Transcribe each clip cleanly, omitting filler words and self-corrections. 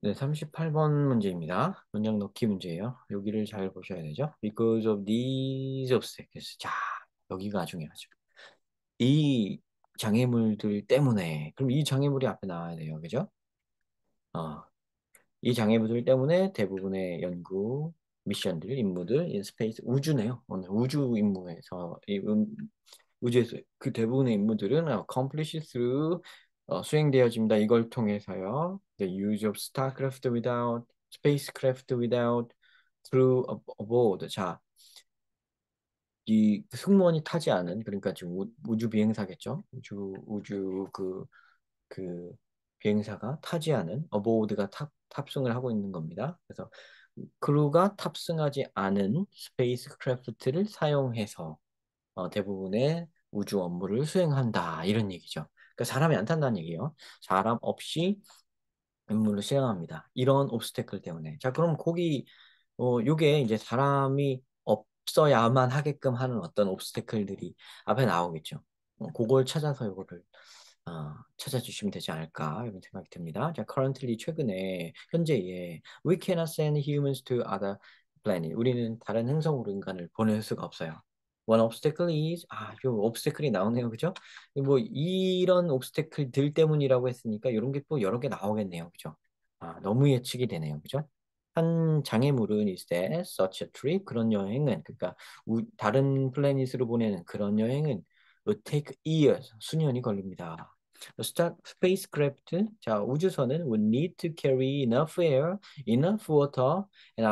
네, 38번 문제입니다. 문장 넣기 문제예요. 여기를 잘 보셔야 되죠. Because of these obstacles. 자, 여기가 중요하죠. 이 장애물들 때문에, 그럼 이 장애물이 앞에 나와야 돼요. 그죠? 어, 이 장애물들 때문에 대부분의 연구 미션들, 임무들, 인스페이스, 우주네요. 오늘 우주 임무에서, 우주에서 그 대부분의 임무들은 accomplish through 수행되어집니다. 이걸 통해서요. The use of starcraft without, spacecraft without, through aboard. 자, 이 승무원이 타지 않은 그러니까 지금 우주 비행사겠죠. 우주 그 비행사가 타지 않은 어보드가 탑승을 하고 있는 겁니다. 그래서 크루가 탑승하지 않은 스페이스 크래프트를 사용해서 대부분의 우주 업무를 수행한다 이런 얘기죠. 그러니까 사람이 안 탄다는 얘기예요. 사람 없이 임무를 수행합니다. 이런 옵스테클 때문에. 자, 그럼 거기 요게 이제 사람이 없어야만 하게끔 하는 어떤 옵스테클들이 앞에 나오겠죠. 그걸 찾아서 요거를 찾아주시면 되지 않을까 이런 생각이 듭니다. 자, currently 최근에 현재에 we cannot send humans to other planet. 우리는 다른 행성으로 인간을 보낼 수가 없어요. One obstacle is 요 obstacle이 나오네요, 그죠? 뭐 이런 obstacle들 때문이라고 했으니까 이런 게 또 여러 개 나오겠네요, 그죠? 너무 예측이 되네요, 그죠? 한 장애물은 is that such a trip 그런 여행은 그러니까 다른 플래닛으로 보내는 그런 여행은 will take years 수년이 걸립니다. spacecraft 자 우주선은 would need to carry enough air, enough water, and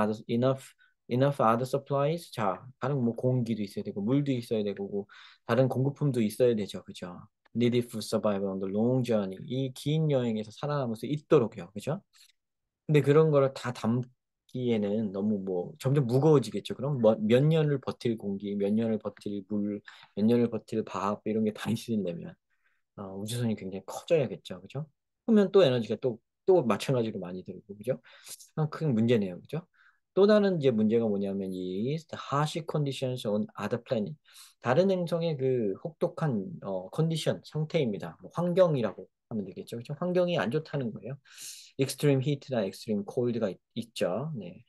enough other supplies. 자 다른 뭐 공기도 있어야 되고 물도 있어야 되고 뭐, 다른 공급품도 있어야 되죠, 그죠? Needed for survival on the long journey. 이 긴 여행에서 살아남을 수 있도록요, 그죠? 근데 그런 거를 다 담기에는 너무 뭐 점점 무거워지겠죠. 그럼 몇 년을 버틸 공기, 몇 년을 버틸 물, 몇 년을 버틸 밥 이런 게 다 있으려면 우주선이 굉장히 커져야겠죠. 그죠? 그러면 또 에너지가 또 마찬가지로 많이 들고, 그죠? 큰 문제네요. 그죠? 또 다른 이제 문제가 뭐냐면 이 harsh conditions on other planet. 다른 행성의 그 혹독한 컨디션, 상태입니다. 뭐 환경이라고 하면 되겠죠. 그죠? 환경이 안 좋다는 거예요. extreme heat나 extreme cold가 있죠. 네.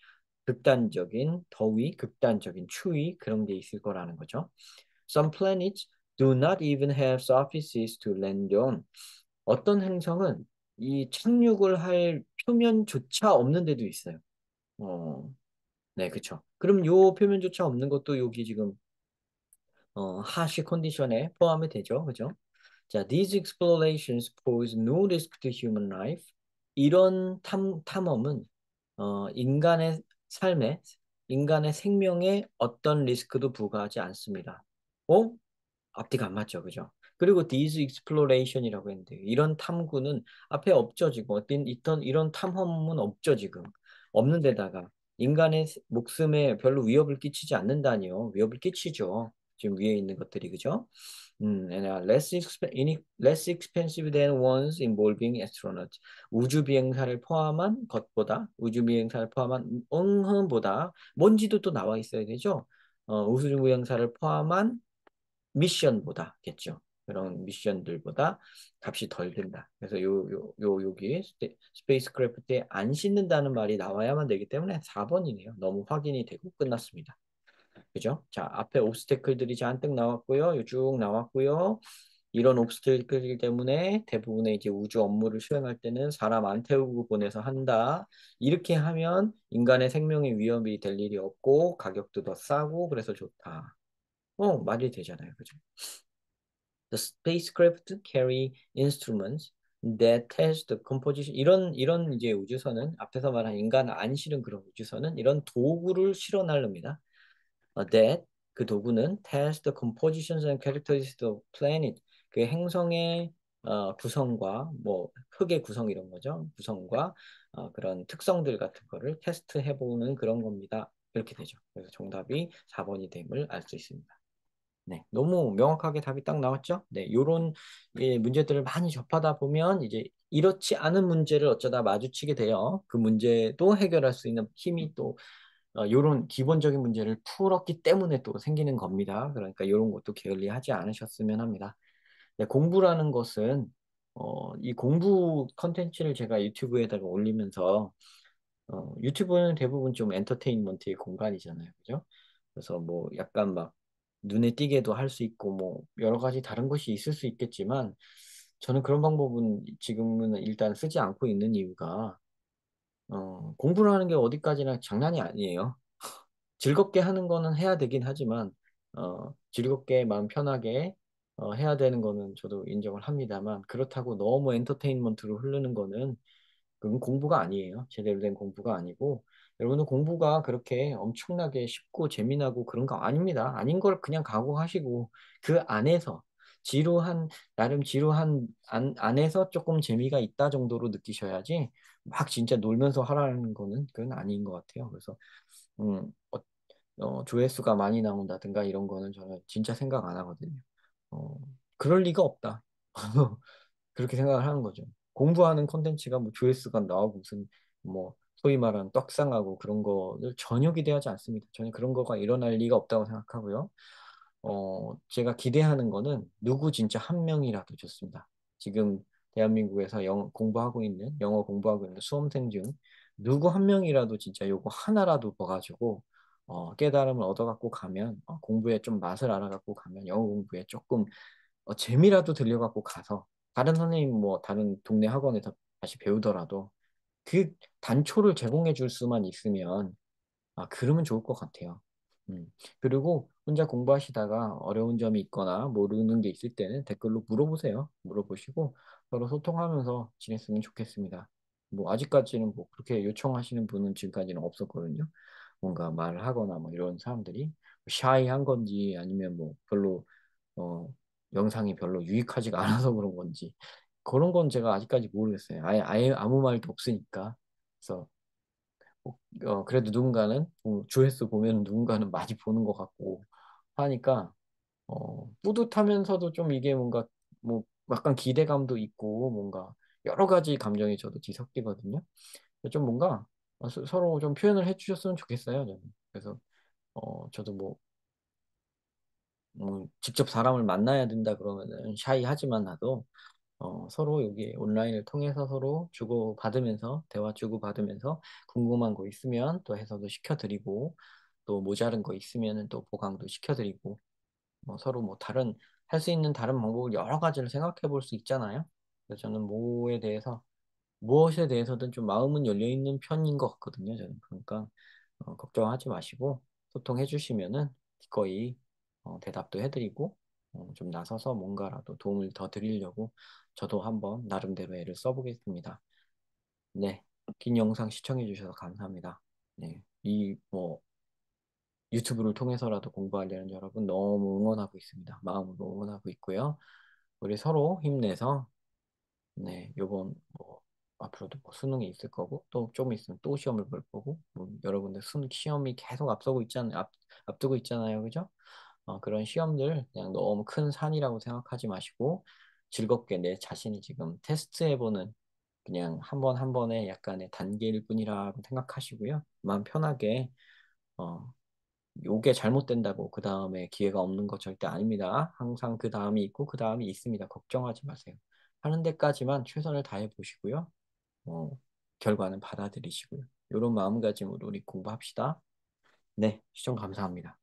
극단적인 더위, 극단적인 추위 그런 게 있을 거라는 거죠. Some planets do not even have surfaces to land on. 어떤 행성은 이 착륙을 할 표면조차 없는 데도 있어요. 어, 네, 그쵸. 그럼 요 표면조차 없는 것도 여기 지금 하시 컨디션에 포함이 되죠, 그죠? 자, these explorations pose no risk to human life. 이런 탐험은 인간의 삶에, 인간의 생명에 어떤 리스크도 부과하지 않습니다. 어? 앞뒤가 안 맞죠, 그죠? 그리고 these exploration이라고 했는데 이런 탐구는 앞에 없죠, 지금. 이런 탐험은 없죠, 지금. 없는 데다가 인간의 목숨에 별로 위협을 끼치지 않는다니요. 위협을 끼치죠. 지금 위에 있는 것들이, 그죠? and are less expensive than ones involving astronauts. 우주 비행사를 포함한 응흠보다 뭔지도 또 나와 있어야 되죠. 우주 비행사를 포함한 미션보다겠죠. 그런 미션들보다 값이 덜 든다. 그래서 여기 스페이스크래프트에 안 싣는다는 말이 나와야만 되기 때문에 4번이네요. 너무 확인이 되고 끝났습니다. 그죠? 자, 앞에 옵스테클들이 잔뜩 나왔고요. 쭉 나왔고요. 이런 옵스테클 때문에 대부분의 이제 우주 업무를 수행할 때는 사람 안 태우고 보내서 한다. 이렇게 하면 인간의 생명의 위험이 될 일이 없고 가격도 더 싸고 그래서 좋다. 말이 되잖아요. 그죠? The spacecraft carry instruments that test the composition. 이런 이제 우주선은 앞에서 말한 인간 안 실은 그런 우주선은 이런 도구를 실어 나릅니다. That 그 도구는 test the compositions and characteristics of planet. 그 행성의 구성과 뭐 흙의 구성 이런 거죠. 구성과 그런 특성들 같은 거를 테스트해 보는 그런 겁니다. 이렇게 되죠. 그래서 정답이 4번이 됨을 알 수 있습니다. 네, 너무 명확하게 답이 딱 나왔죠? 네, 요런 문제들을 많이 접하다 보면 이제 이렇지 않은 문제를 어쩌다 마주치게 돼요. 그 문제도 해결할 수 있는 힘이 또 요런 기본적인 문제를 풀었기 때문에 또 생기는 겁니다. 그러니까 요런 것도 게을리하지 않으셨으면 합니다. 네, 공부라는 것은 이 공부 컨텐츠를 제가 유튜브에다가 올리면서 유튜브는 대부분 좀 엔터테인먼트의 공간이잖아요. 그죠? 그래서 뭐 약간 막 눈에 띄게도 할 수 있고 뭐 여러 가지 다른 것이 있을 수 있겠지만 저는 그런 방법은 지금은 일단 쓰지 않고 있는 이유가 공부를 하는 게 어디까지나 장난이 아니에요. 즐겁게 하는 거는 해야 되긴 하지만 즐겁게 마음 편하게 해야 되는 거는 저도 인정을 합니다만 그렇다고 너무 엔터테인먼트로 흐르는 거는 그건 공부가 아니에요. 제대로 된 공부가 아니고 여러분은 공부가 그렇게 엄청나게 쉽고 재미나고 그런 거 아닙니다. 아닌 걸 그냥 각오하시고 그 안에서 지루한 나름 지루한 안에서 조금 재미가 있다 정도로 느끼셔야지 막 진짜 놀면서 하라는 거는 그건 아닌 것 같아요. 그래서 음, 조회수가 많이 나온다든가 이런 거는 저는 진짜 생각 안 하거든요. 어, 그럴 리가 없다. 그렇게 생각을 하는 거죠. 공부하는 콘텐츠가 뭐 조회수가 나오고 무슨 뭐 소위 말하는 떡상하고 그런 거를 전혀 기대하지 않습니다. 저는 그런 거가 일어날 리가 없다고 생각하고요. 제가 기대하는 거는 누구 진짜 한 명이라도 좋습니다. 지금 대한민국에서 영어 공부하고 있는 수험생 중 누구 한 명이라도 진짜 요거 하나라도 봐가지고 깨달음을 얻어갖고 가면 공부에 좀 맛을 알아갖고 가면 영어 공부에 조금 재미라도 들려갖고 가서 다른 선생님 뭐 다른 동네 학원에서 다시 배우더라도 그 단초를 제공해 줄 수만 있으면 그러면 좋을 것 같아요. 음. 그리고 혼자 공부하시다가 어려운 점이 있거나 모르는 게 있을 때는 댓글로 물어보세요. 물어보시고 서로 소통하면서 지냈으면 좋겠습니다. 뭐 아직까지는 뭐 그렇게 요청하시는 분은 지금까지는 없었거든요. 뭔가 말을 하거나 뭐 이런 사람들이 샤이한 건지 아니면 뭐 별로 어, 영상이 별로 유익하지가 않아서 그런 건지 그런 건 제가 아직까지 모르겠어요. 아예 아무 말도 없으니까. 그래서 그래도 누군가는 조회수 보면 누군가는 많이 보는 것 같고 하니까 뿌듯하면서도 좀 이게 뭔가 뭐 약간 기대감도 있고 뭔가 여러 가지 감정이 저도 뒤섞이거든요. 좀 뭔가 서로 좀 표현을 해주셨으면 좋겠어요. 저는. 그래서 저도 뭐 직접 사람을 만나야 된다 그러면은 샤이하지만 나도 서로 여기 온라인을 통해서 서로 주고받으면서 대화 주고받으면서 궁금한 거 있으면 또 해서도 시켜드리고 또 모자른 거 있으면은 또 보강도 시켜드리고 서로 뭐 다른 할 수 있는 다른 방법을 여러 가지를 생각해 볼 수 있잖아요. 그래서 저는 무엇에 대해서든 좀 마음은 열려 있는 편인 것 같거든요. 저는 그러니까 걱정하지 마시고 소통해 주시면은 기꺼이 대답도 해드리고 좀 나서서 뭔가라도 도움을 더 드리려고 저도 한번 나름대로 애를 써보겠습니다. 네, 긴 영상 시청해 주셔서 감사합니다. 네, 이 뭐 유튜브를 통해서라도 공부하려는 여러분 너무 응원하고 있습니다. 마음으로 응원하고 있고요. 우리 서로 힘내서 네, 요번 뭐 앞으로도 뭐 수능이 있을 거고 또 좀 있으면 또 시험을 볼 거고 뭐 여러분들 시험이 계속 앞두고 있잖아요. 그죠? 그런 시험들 그냥 너무 큰 산이라고 생각하지 마시고 즐겁게 내 자신이 지금 테스트해보는 그냥 한 번 한 번의 약간의 단계일 뿐이라고 생각하시고요. 마음 편하게 어, 요게 잘못된다고 그 다음에 기회가 없는 거 절대 아닙니다. 항상 그 다음이 있고 그 다음이 있습니다. 걱정하지 마세요. 하는 데까지만 최선을 다해 보시고요. 어, 결과는 받아들이시고요. 이런 마음가짐으로 우리 공부합시다. 네, 시청 감사합니다.